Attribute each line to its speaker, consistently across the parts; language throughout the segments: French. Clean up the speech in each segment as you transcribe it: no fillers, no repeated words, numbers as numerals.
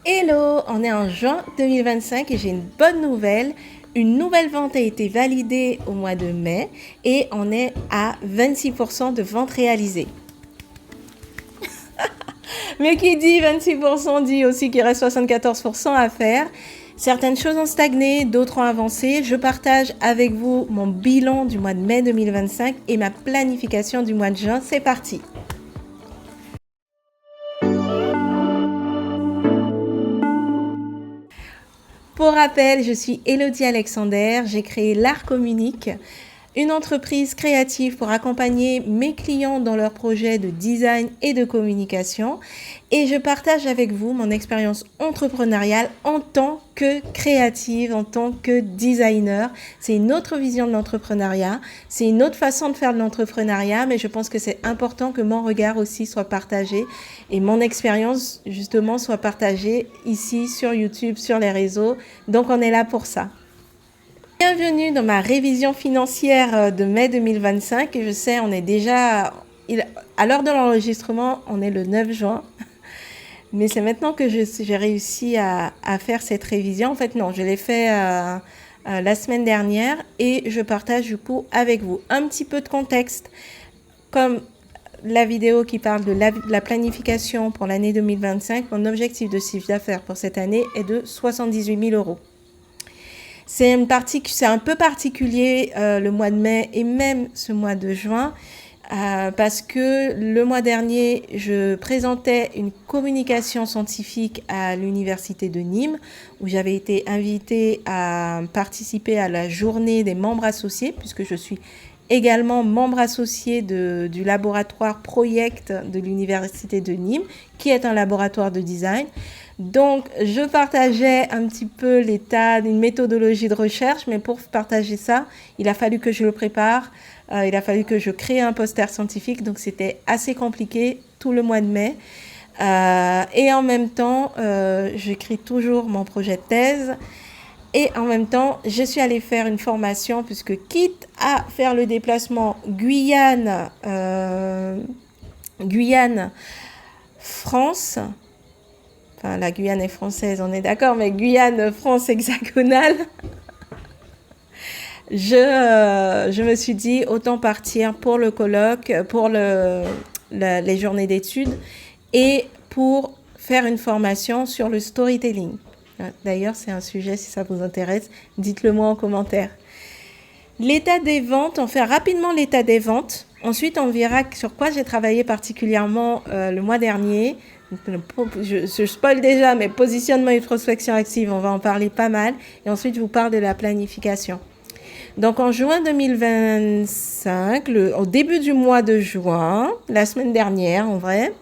Speaker 1: Hello, on est en juin 2025 et j'ai une bonne nouvelle. Une nouvelle vente a été validée au mois de mai et on est à 26% de ventes réalisées. Mais qui dit 26% dit aussi qu'il reste 74% à faire. Certaines choses ont stagné, d'autres ont avancé. Je partage avec vous mon bilan du mois de mai 2025 et ma planification du mois de juin. C'est parti! Pour rappel, je suis Elodie Alexander, j'ai créé l'Art Communique, une entreprise créative pour accompagner mes clients dans leurs projets de design et de communication. Et je partage avec vous mon expérience entrepreneuriale en tant que créative, en tant que designer. C'est une autre vision de l'entrepreneuriat, c'est une autre façon de faire de l'entrepreneuriat, mais je pense que c'est important que mon regard aussi soit partagé et mon expérience justement soit partagée ici sur YouTube, sur les réseaux. Donc on est là pour ça. Bienvenue dans ma révision financière de mai 2025. Et je sais, on est déjà, à l'heure de l'enregistrement, on est le 9 juin. Mais c'est maintenant que j'ai réussi à faire cette révision. En fait, non, je l'ai fait la semaine dernière et je partage du coup avec vous un petit peu de contexte. Comme la vidéo qui parle de la planification pour l'année 2025, mon objectif de chiffre d'affaires pour cette année est de 78 000 euros. C'est un peu particulier le mois de mai et même ce mois de juin parce que le mois dernier, je présentais une communication scientifique à l'université de Nîmes où j'avais été invitée à participer à la journée des membres associés puisque je suis également membre associé du laboratoire Project de l'université de Nîmes qui est un laboratoire de design. Donc, je partageais un petit peu l'état d'une méthodologie de recherche, mais pour partager ça, il a fallu que je le prépare, il a fallu que je crée un poster scientifique, donc c'était assez compliqué tout le mois de mai. Et en même temps, j'écris toujours mon projet de thèse. Et en même temps, je suis allée faire une formation, puisque quitte à faire le déplacement Guyane-France, enfin, la Guyane est française, on est d'accord, mais Guyane-France hexagonale, je me suis dit, autant partir pour le colloque, pour les journées d'études et pour faire une formation sur le storytelling. D'ailleurs, c'est un sujet, si ça vous intéresse, dites-le moi en commentaire. L'état des ventes, on fait rapidement l'état des ventes. Ensuite, on verra sur quoi j'ai travaillé particulièrement le mois dernier. Je spoil déjà, mais positionnement et prospection active, on va en parler pas mal. Et ensuite, je vous parle de la planification. Donc, en juin 2025, au début du mois de juin, la semaine dernière, en vrai,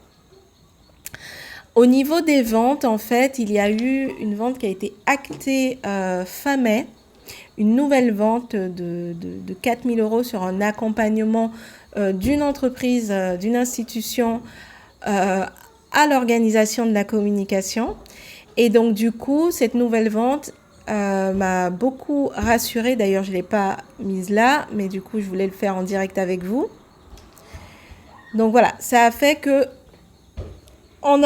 Speaker 1: au niveau des ventes, en fait, il y a eu une vente qui a été actée fin mai, une nouvelle vente de 4 000 euros sur un accompagnement d'une entreprise, d'une institution à l'organisation de la communication. Et donc, du coup, cette nouvelle vente m'a beaucoup rassurée. D'ailleurs, je ne l'ai pas mise là, mais du coup, je voulais le faire en direct avec vous. Donc voilà, ça a fait que on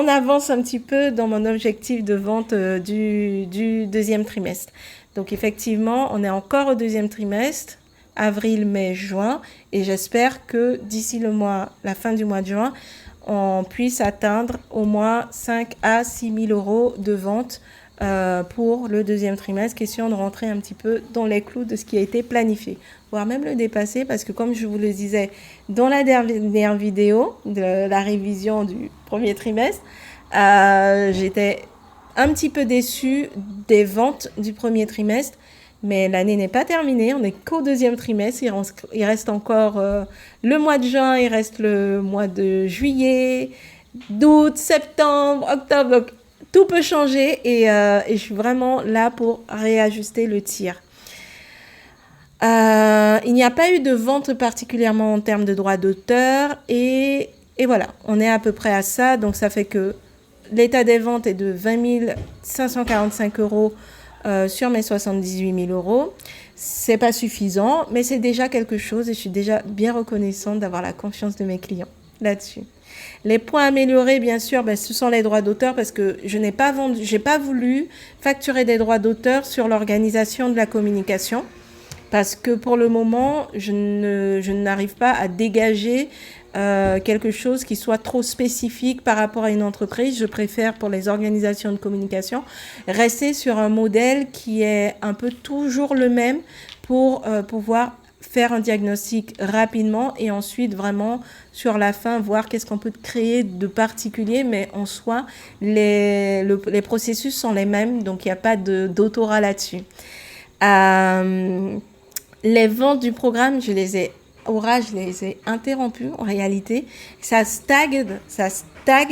Speaker 1: avance un petit peu dans mon objectif de vente du deuxième trimestre. Donc effectivement, on est encore au deuxième trimestre, avril, mai, juin, et j'espère que d'ici la fin du mois de juin, on puisse atteindre au moins 5 à 6 000 euros de vente pour le deuxième trimestre, question de rentrer un petit peu dans les clous de ce qui a été planifié, voire même le dépasser, parce que comme je vous le disais dans la dernière vidéo de la révision du premier trimestre, j'étais un petit peu déçue des ventes du premier trimestre, mais l'année n'est pas terminée, on n'est qu'au deuxième trimestre, il reste encore le mois de juin, il reste le mois de juillet, d'août, septembre, octobre, donc tout peut changer et je suis vraiment là pour réajuster le tir. Il n'y a pas eu de vente particulièrement en termes de droits d'auteur et voilà, on est à peu près à ça, donc ça fait que l'état des ventes est de 20 545 euros sur mes 78 000 euros. C'est pas suffisant, mais c'est déjà quelque chose et je suis déjà bien reconnaissante d'avoir la confiance de mes clients là-dessus. Les points améliorés, bien sûr, ben, ce sont les droits d'auteur parce que j'ai pas voulu facturer des droits d'auteur sur l'organisation de la communication parce que pour le moment, je n'arrive pas à dégager quelque chose qui soit trop spécifique par rapport à une entreprise. Je préfère pour les organisations de communication rester sur un modèle qui est un peu toujours le même pour pouvoir faire un diagnostic rapidement et ensuite vraiment sur la fin voir qu'est-ce qu'on peut créer de particulier, mais en soi les processus sont les mêmes, donc il n'y a pas d'autorat là-dessus. Les ventes du programme, je les ai interrompues en réalité. Ça stagne,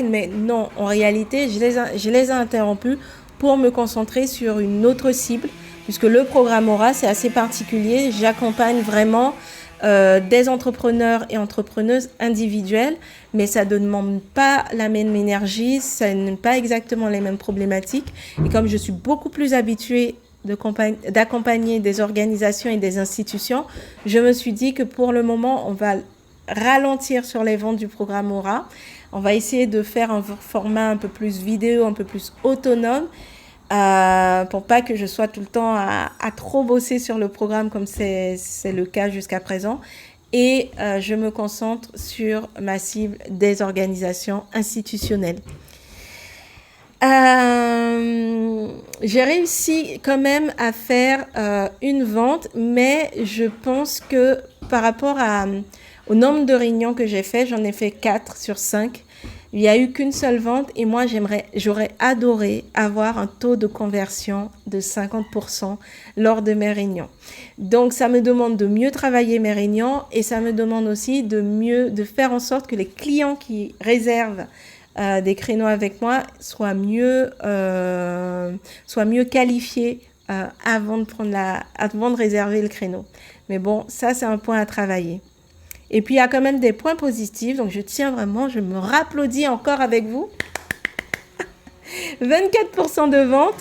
Speaker 1: mais non, en réalité, je les ai interrompues pour me concentrer sur une autre cible, puisque le programme Aura, c'est assez particulier. J'accompagne vraiment des entrepreneurs et entrepreneuses individuelles, mais ça ne demande pas la même énergie, ça n'est pas exactement les mêmes problématiques. Et comme je suis beaucoup plus habituée d'accompagner des organisations et des institutions, je me suis dit que pour le moment, on va ralentir sur les ventes du programme Aura. On va essayer de faire un format un peu plus vidéo, un peu plus autonome, pour pas que je sois tout le temps à trop bosser sur le programme comme c'est le cas jusqu'à présent. Et je me concentre sur ma cible des organisations institutionnelles. J'ai réussi quand même à faire une vente, mais je pense que par rapport au nombre de réunions que j'ai fait, j'en ai fait 4 sur 5. Il n'y a eu qu'une seule vente et moi j'aurais adoré avoir un taux de conversion de 50% lors de mes réunions. Donc ça me demande de mieux travailler mes réunions et ça me demande aussi de faire en sorte que les clients qui réservent des créneaux avec moi soient mieux qualifiés avant de réserver le créneau. Mais bon, ça c'est un point à travailler. Et puis il y a quand même des points positifs, donc je me rapplaudis encore avec vous. 24% de vente.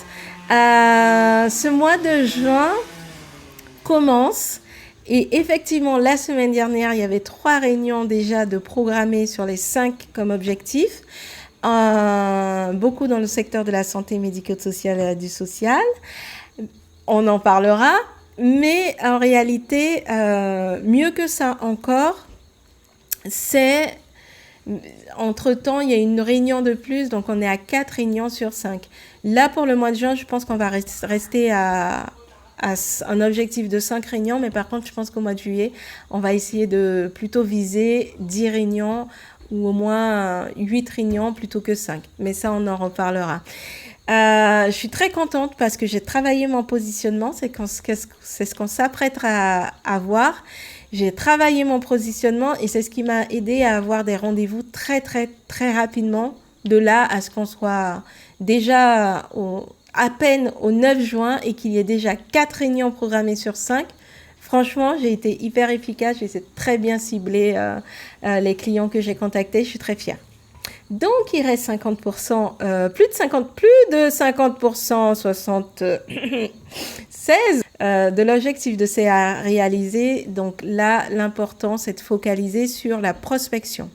Speaker 1: Ce mois de juin commence. Et effectivement, la semaine dernière, il y avait 3 réunions déjà de programmées sur les 5 comme objectif. Beaucoup dans le secteur de la santé médico-sociale et du social. On en parlera. Mais en réalité, mieux que ça encore, c'est entre-temps, il y a une réunion de plus, donc on est à 4 réunions sur 5. Là, pour le mois de juin, je pense qu'on va rester à un objectif de 5 réunions, mais par contre, je pense qu'au mois de juillet, on va essayer de plutôt viser 10 réunions ou au moins 8 réunions plutôt que 5. Mais ça, on en reparlera. Je suis très contente parce que j'ai travaillé mon positionnement, c'est ce qu'on s'apprête à voir. J'ai travaillé mon positionnement et c'est ce qui m'a aidé à avoir des rendez-vous très, très, très rapidement. De là à ce qu'on soit déjà à peine au 9 juin et qu'il y ait déjà 4 réunions programmées sur 5. Franchement, j'ai été hyper efficace, j'ai très bien ciblé les clients que j'ai contactés, je suis très fière. Donc, il reste 50%, plus de 50%, 76 de l'objectif de CA réalisé. Donc là, l'important, c'est de focaliser sur la prospection.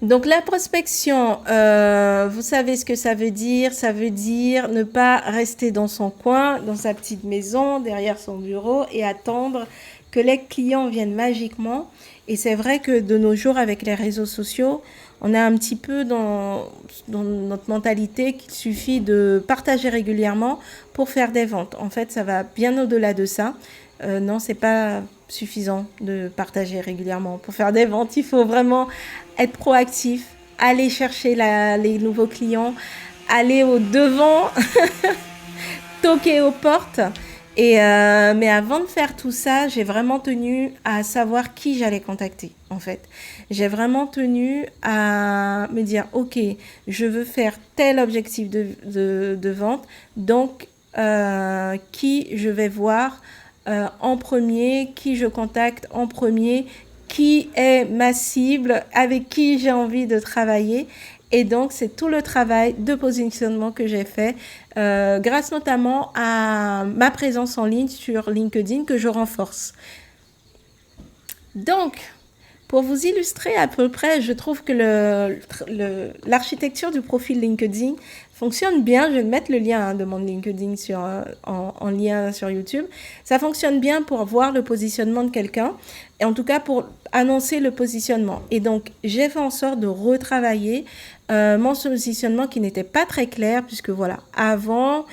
Speaker 1: Donc la prospection, vous savez ce que ça veut dire. Ça veut dire ne pas rester dans son coin, dans sa petite maison, derrière son bureau et attendre que les clients viennent magiquement. Et c'est vrai que de nos jours, avec les réseaux sociaux, on est un petit peu dans notre mentalité qu'il suffit de partager régulièrement pour faire des ventes. En fait, ça va bien au-delà de ça. Non, c'est pas suffisant de partager régulièrement. Pour faire des ventes, il faut vraiment être proactif, aller chercher les nouveaux clients, aller au devant, toquer aux portes. Mais avant de faire tout ça, j'ai vraiment tenu à savoir qui j'allais contacter, en fait. J'ai vraiment tenu à me dire, ok, je veux faire tel objectif de vente, donc qui je vais voir en premier, qui je contacte en premier, qui est ma cible, avec qui j'ai envie de travailler. Et donc, c'est tout le travail de positionnement que j'ai fait grâce notamment à ma présence en ligne sur LinkedIn que je renforce. Donc, Pour vous illustrer à peu près, je trouve que l'architecture du profil LinkedIn fonctionne bien. Je vais mettre le lien de mon LinkedIn en lien sur YouTube. Ça fonctionne bien pour voir le positionnement de quelqu'un et en tout cas pour annoncer le positionnement. Et donc, j'ai fait en sorte de retravailler mon positionnement qui n'était pas très clair puisque voilà, avant...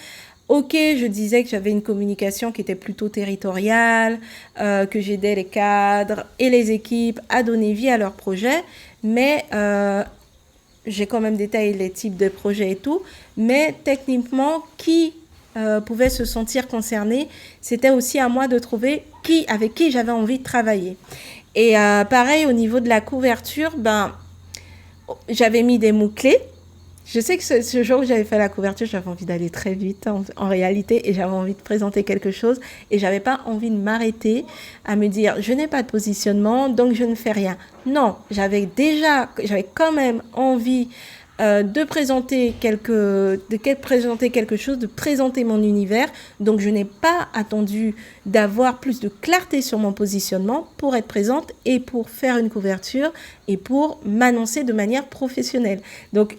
Speaker 1: Ok, je disais que j'avais une communication qui était plutôt territoriale, que j'aidais les cadres et les équipes à donner vie à leurs projets, mais j'ai quand même détaillé les types de projets et tout, mais techniquement, qui pouvait se sentir concerné, c'était aussi à moi de trouver avec qui j'avais envie de travailler. Et pareil, au niveau de la couverture, j'avais mis des mots-clés. Je sais que ce jour où j'avais fait la couverture, j'avais envie d'aller très vite en réalité et j'avais envie de présenter quelque chose et j'avais pas envie de m'arrêter à me dire je n'ai pas de positionnement donc je ne fais rien. Non, j'avais quand même envie de présenter quelque chose, de présenter mon univers. Donc je n'ai pas attendu d'avoir plus de clarté sur mon positionnement pour être présente et pour faire une couverture et pour m'annoncer de manière professionnelle. Donc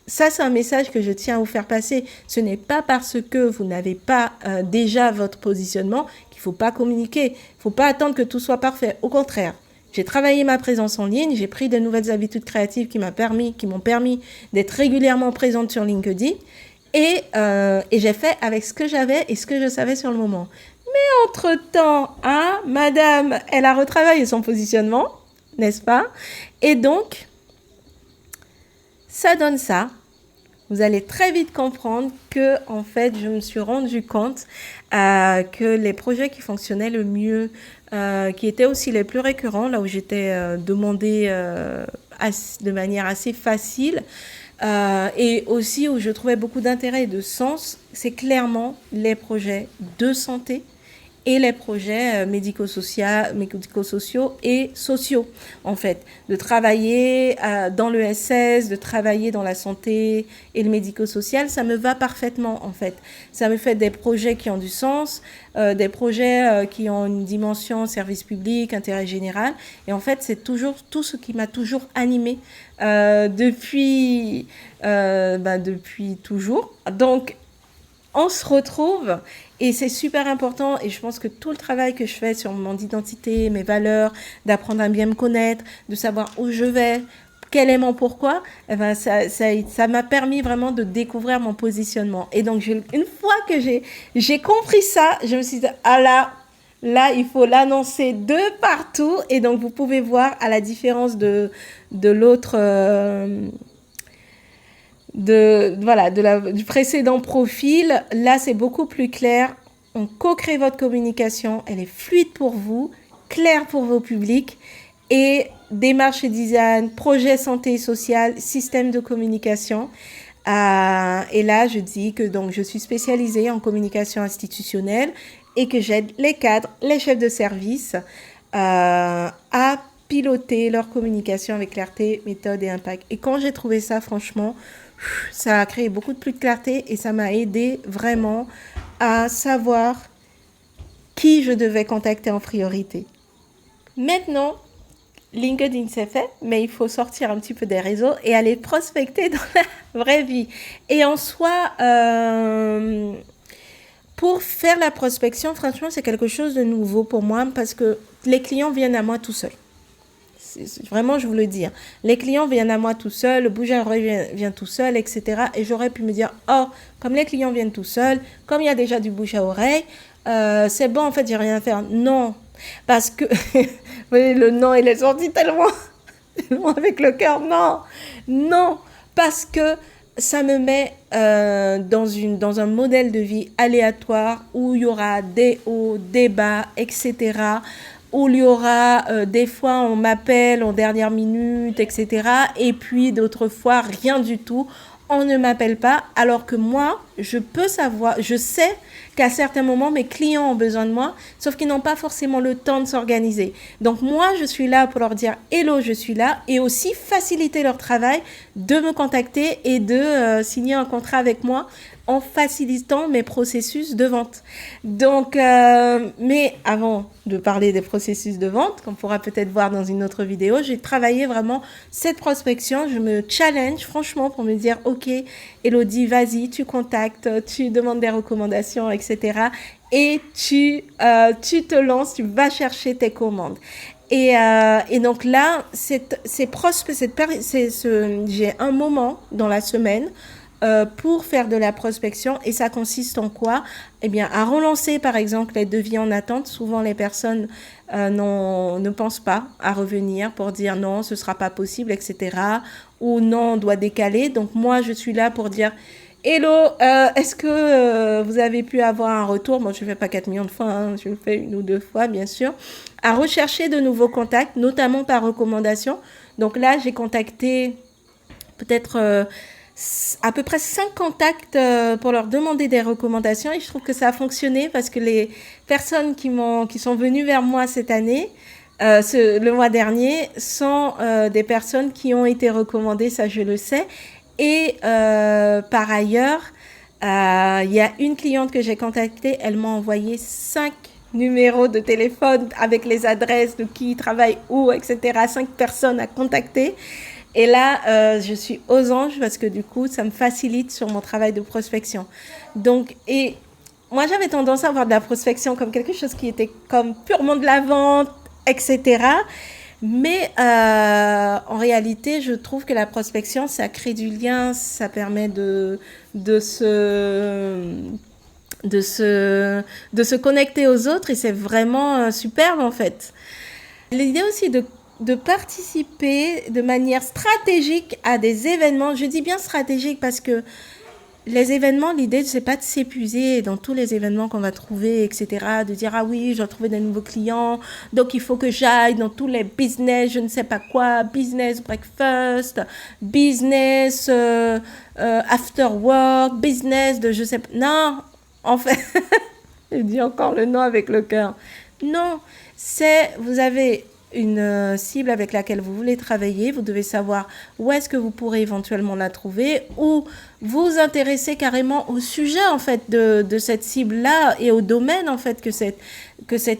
Speaker 1: ça, c'est un message que je tiens à vous faire passer. Ce n'est pas parce que vous n'avez pas déjà votre positionnement qu'il ne faut pas communiquer. Il ne faut pas attendre que tout soit parfait. Au contraire, j'ai travaillé ma présence en ligne, j'ai pris de nouvelles habitudes créatives qui m'ont permis d'être régulièrement présente sur LinkedIn et j'ai fait avec ce que j'avais et ce que je savais sur le moment. Mais entre-temps, madame, elle a retravaillé son positionnement, n'est-ce pas? Et donc, ça donne ça. Vous allez très vite comprendre que, en fait, je me suis rendu compte que les projets qui fonctionnaient le mieux, qui étaient aussi les plus récurrents, là où j'étais demandée de manière assez facile, et aussi où je trouvais beaucoup d'intérêt et de sens, c'est clairement les projets de santé et les projets médico-sociaux et sociaux, en fait. De travailler dans l'ESS, de travailler dans la santé et le médico-social, ça me va parfaitement, en fait. Ça me fait des projets qui ont du sens, des projets qui ont une dimension service public, intérêt général. Et en fait, c'est toujours tout ce qui m'a toujours animée depuis toujours. Donc, on se retrouve et c'est super important et je pense que tout le travail que je fais sur mon identité, mes valeurs, d'apprendre à bien me connaître, de savoir où je vais, quel est mon pourquoi, ça m'a permis vraiment de découvrir mon positionnement. Et donc, une fois que j'ai compris ça, je me suis dit, là, il faut l'annoncer de partout. Et donc, vous pouvez voir à la différence de l'autre... du précédent profil, là c'est beaucoup plus clair. On co-crée votre communication, elle est fluide pour vous, claire pour vos publics et démarche et design, projet santé et social, système de communication. Et là je dis que donc je suis spécialisée en communication institutionnelle et que j'aide les cadres, les chefs de service à piloter leur communication avec clarté, méthode et impact. Et quand j'ai trouvé ça, franchement, ça a créé beaucoup de plus de clarté et ça m'a aidé vraiment à savoir qui je devais contacter en priorité. Maintenant, LinkedIn c'est fait, mais il faut sortir un petit peu des réseaux et aller prospecter dans la vraie vie. Et en soi, pour faire la prospection, franchement, c'est quelque chose de nouveau pour moi parce que les clients viennent à moi tout seuls. Vraiment, je vous le dis. Les clients viennent à moi tout seuls, le bouche à oreille vient tout seul, etc. Et j'aurais pu me dire, comme les clients viennent tout seuls, comme il y a déjà du bouche à oreille, c'est bon, en fait, j'ai rien à faire. Non, parce que, vous voyez, le non, il est sorti tellement avec le cœur. Non, parce que ça me met dans un modèle de vie aléatoire où il y aura des hauts, des bas, etc., où il y aura des fois on m'appelle en dernière minute, etc. Et puis d'autres fois rien du tout. on ne m'appelle pas, alors que moi, je sais qu'à certains moments, mes clients ont besoin de moi, sauf qu'ils n'ont pas forcément le temps de s'organiser. Donc moi, je suis là pour leur dire « Hello, je suis là » et aussi faciliter leur travail de me contacter et de signer un contrat avec moi en facilitant mes processus de vente. Donc, mais avant de parler des processus de vente, qu'on pourra peut-être voir dans une autre vidéo, j'ai travaillé vraiment cette prospection. Je me challenge franchement pour me dire, ok, Elodie, vas-y, tu contactes, tu demandes des recommandations, etc. Et tu te lances, tu vas chercher tes commandes. Et donc là, j'ai un moment dans la semaine pour faire de la prospection, et ça consiste en quoi? Eh bien, à relancer par exemple les devis en attente. Souvent les personnes ne pensent pas à revenir pour dire non, ce sera pas possible, etc. Ou non, on doit décaler. Donc moi, je suis là pour dire hello, est-ce que vous avez pu avoir un retour? Bon, je ne le fais pas 4 millions de fois, hein, je le fais 1 ou 2 fois, bien sûr. À rechercher de nouveaux contacts, notamment par recommandation. Donc là, j'ai contacté peut-être à peu près 5 contacts pour leur demander des recommandations, et je trouve que ça a fonctionné parce que les personnes qui sont venues vers moi cette année, le mois dernier, sont des personnes qui ont été recommandées, ça je le sais. Et par ailleurs, il y a une cliente que j'ai contactée, elle m'a envoyé 5 numéros de téléphone avec les adresses de qui travaille où, etc. 5 personnes à contacter. Et là, je suis aux anges parce que du coup, ça me facilite sur mon travail de prospection. Donc, et moi, j'avais tendance à voir de la prospection comme quelque chose qui était comme purement de la vente, etc. Mais en réalité, je trouve que la prospection, ça crée du lien, ça permet de se connecter aux autres, et c'est vraiment superbe en fait. L'idée aussi de participer de manière stratégique à des événements. Je dis bien stratégique parce que les événements, l'idée, c'est pas de s'épuiser dans tous les événements qu'on va trouver, etc. De dire, ah oui, je dois trouver des nouveaux clients, donc il faut que j'aille dans tous les business, je ne sais pas quoi, business breakfast, business after work, business de je sais pas. Non, en fait, je dis encore le nom avec le cœur. Non, vous avez une cible avec laquelle vous voulez travailler, vous devez savoir où est-ce que vous pourrez éventuellement la trouver, ou vous intéresser carrément au sujet en fait de cette cible-là et au domaine en fait que cette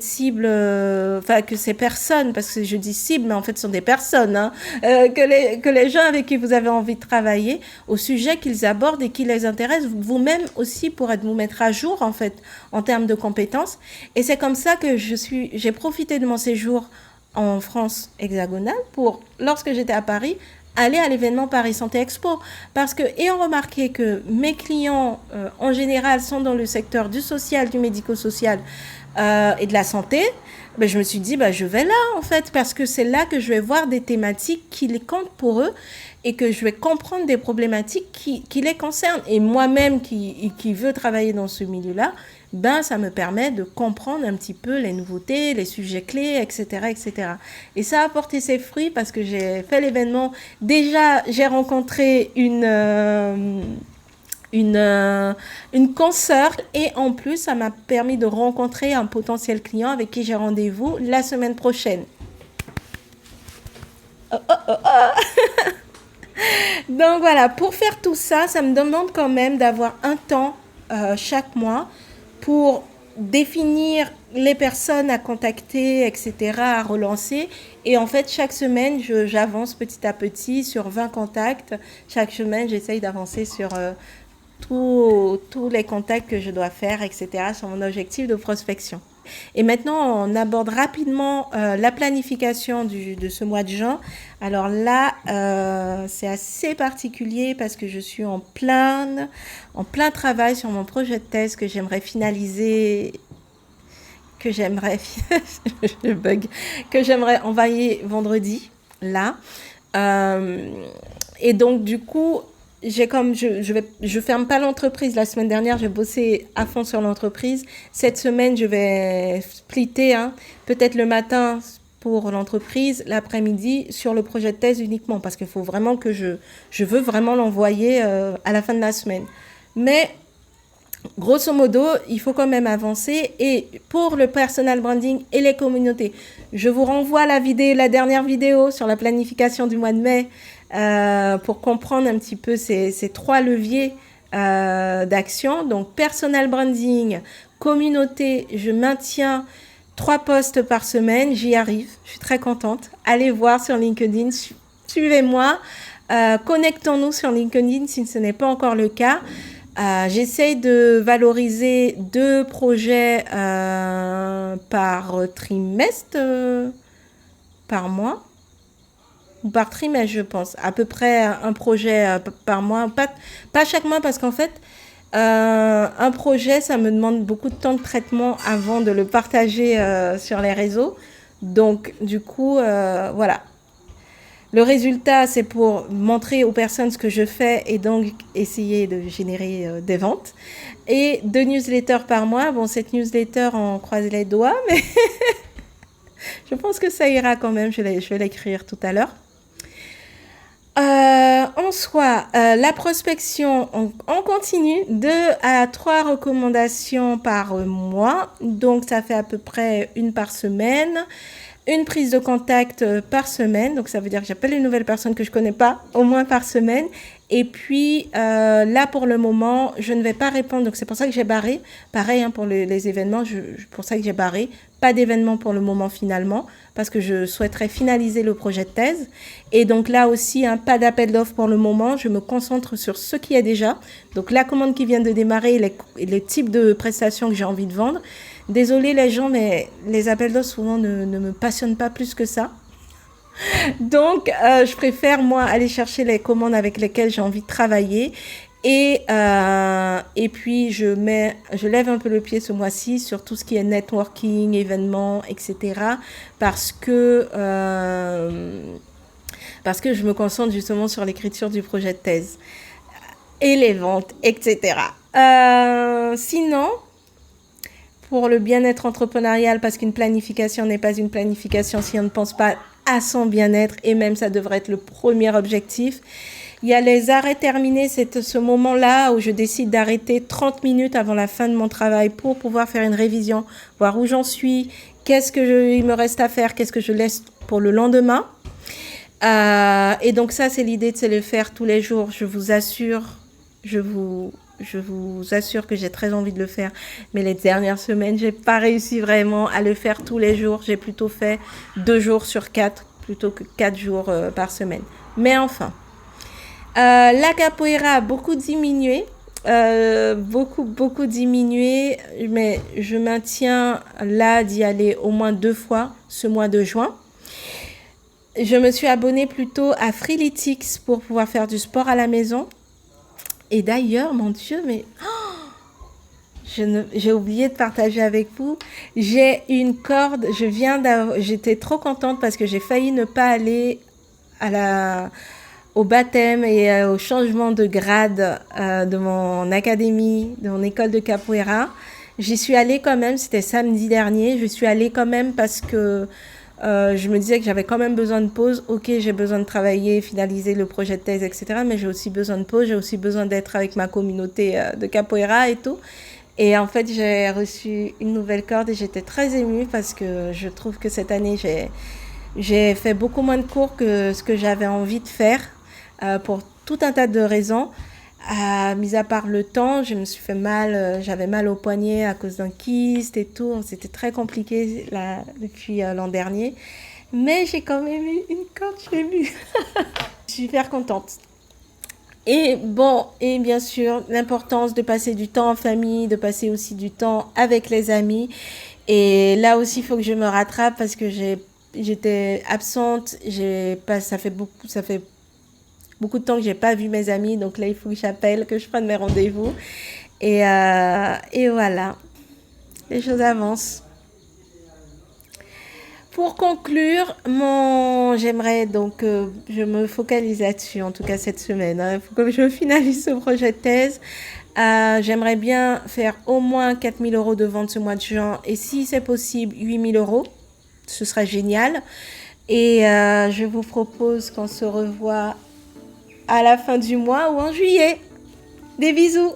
Speaker 1: cible, que ces personnes, parce que je dis cible, mais en fait ce sont des personnes, hein, que les gens avec qui vous avez envie de travailler, au sujet qu'ils abordent et qui les intéresse, vous-même aussi pour vous mettre à jour en fait en termes de compétences. Et c'est comme ça que j'ai profité de mon séjour en France hexagonale pour, lorsque j'étais à Paris, aller à l'événement Paris Santé Expo. Parce que, ayant remarqué que mes clients, en général, sont dans le secteur du social, du médico-social et de la santé, ben, je me suis dit, ben, je vais là, en fait, parce que c'est là que je vais voir des thématiques qui les comptent pour eux et que je vais comprendre des problématiques qui les concernent. Et moi-même, qui veux travailler dans ce milieu-là, ben, ça me permet de comprendre un petit peu les nouveautés, les sujets clés, etc., etc. Et ça a porté ses fruits parce que j'ai fait l'événement. Déjà, j'ai rencontré une consoeur, et en plus, ça m'a permis de rencontrer un potentiel client avec qui j'ai rendez-vous la semaine prochaine. Donc voilà, pour faire tout ça, ça me demande quand même d'avoir un temps chaque mois pour définir les personnes à contacter, etc., à relancer. Et en fait, chaque semaine, j'avance petit à petit sur 20 contacts. Chaque semaine, j'essaye d'avancer sur tous les contacts que je dois faire, etc., sur mon objectif de prospection. Et maintenant, on aborde rapidement la planification de ce mois de juin. Alors là, c'est assez particulier parce que je suis en plein travail sur mon projet de thèse que j'aimerais finaliser, que j'aimerais envoyer vendredi, là. Et donc, du coup, je ferme pas l'entreprise. La semaine dernière, j'ai bossé à fond sur l'entreprise. Cette semaine, je vais splitter, hein. Peut-être le matin, pour l'entreprise l'après-midi sur le projet de thèse uniquement parce qu'il faut vraiment que je veux vraiment l'envoyer à la fin de la semaine. Mais grosso modo, il faut quand même avancer. Et pour le personal branding et les communautés, je vous renvoie à la dernière vidéo sur la planification du mois de mai pour comprendre un petit peu ces 3 leviers d'action. Donc, personal branding, communauté, je maintiens 3 posts par semaine, j'y arrive, je suis très contente. Allez voir sur LinkedIn, suivez-moi, connectons-nous sur LinkedIn si ce n'est pas encore le cas. J'essaye de valoriser 2 projets par trimestre, par mois, ou par trimestre, je pense. À peu près un projet par mois. Pas chaque mois, parce qu'en fait, un projet, ça me demande beaucoup de temps de traitement avant de le partager sur les réseaux. Donc, du coup, voilà. Le résultat, c'est pour montrer aux personnes ce que je fais et donc essayer de générer des ventes. Et 2 newsletters par mois. Bon, cette newsletter, on croise les doigts, mais je pense que ça ira quand même. Je vais l'écrire tout à l'heure. En soi, la prospection, on continue 2 à 3 recommandations par mois. Donc, ça fait à peu près 1 par semaine. Une prise de contact par semaine, donc ça veut dire que j'appelle une nouvelle personne que je connais pas, au moins par semaine. Et puis là, pour le moment, je ne vais pas répondre, donc c'est pour ça que j'ai barré. Pareil pour les événements, pour ça que j'ai barré. Pas d'événements pour le moment finalement, parce que je souhaiterais finaliser le projet de thèse. Et donc là aussi, pas d'appel d'offres pour le moment. Je me concentre sur ce qui est déjà. Donc la commande qui vient de démarrer et les types de prestations que j'ai envie de vendre. Désolée les gens, mais les appels d'offres souvent ne me passionnent pas plus que ça. Donc, je préfère, moi, aller chercher les commandes avec lesquelles j'ai envie de travailler. Et puis, je lève un peu le pied ce mois-ci sur tout ce qui est networking, événements, etc. Parce que je me concentre justement sur l'écriture du projet de thèse et les ventes, etc. Sinon, pour le bien-être entrepreneurial, parce qu'une planification n'est pas une planification si on ne pense pas à son bien-être, et même ça devrait être le premier objectif. Il y a les arrêts terminés, c'est ce moment-là où je décide d'arrêter 30 minutes avant la fin de mon travail pour pouvoir faire une révision, voir où j'en suis, il me reste à faire, qu'est-ce que je laisse pour le lendemain. Et donc ça, c'est l'idée de le faire tous les jours. Je vous assure que j'ai très envie de le faire, mais les dernières semaines, j'ai pas réussi vraiment à le faire tous les jours. J'ai plutôt fait 2 jours sur 4, plutôt que 4 jours par semaine. Mais enfin, la capoeira a beaucoup diminué, beaucoup diminué, mais je maintiens là d'y aller au moins 2 fois ce mois de juin. Je me suis abonnée plutôt à Freeletics pour pouvoir faire du sport à la maison. Et d'ailleurs, mon Dieu, mais j'ai oublié de partager avec vous. J'ai une corde. J'étais trop contente parce que j'ai failli ne pas aller au baptême et au changement de grade de mon académie, de mon école de capoeira. J'y suis allée quand même. C'était samedi dernier. Je suis allée quand même parce que je me disais que j'avais quand même besoin de pause. Ok, j'ai besoin de travailler, finaliser le projet de thèse, etc. Mais j'ai aussi besoin de pause. J'ai aussi besoin d'être avec ma communauté de capoeira et tout. Et en fait, j'ai reçu une nouvelle corde et j'étais très émue parce que je trouve que cette année, j'ai fait beaucoup moins de cours que ce que j'avais envie de faire pour tout un tas de raisons. Mis à part le temps, je me suis fait mal, j'avais mal au poignet à cause d'un kyste et tout. C'était très compliqué depuis l'an dernier. Mais j'ai quand même eu une corde, je l'ai vue. Je suis super contente. Et bien sûr, l'importance de passer du temps en famille, de passer aussi du temps avec les amis. Et là aussi, il faut que je me rattrape parce que j'étais absente. Ça fait beaucoup de temps que j'ai pas vu mes amis, donc là il faut que j'appelle, que je prenne mes rendez-vous. Et voilà, les choses avancent. Pour conclure, j'aimerais donc, je me focalise là-dessus, en tout cas cette semaine. Il faut que je finalise ce projet de thèse. J'aimerais bien faire au moins 4 000 € de vente ce mois de juin, et si c'est possible, 8 000 €. ce sera génial. Et je vous propose qu'on se revoie à la fin du mois ou en juillet. Des bisous!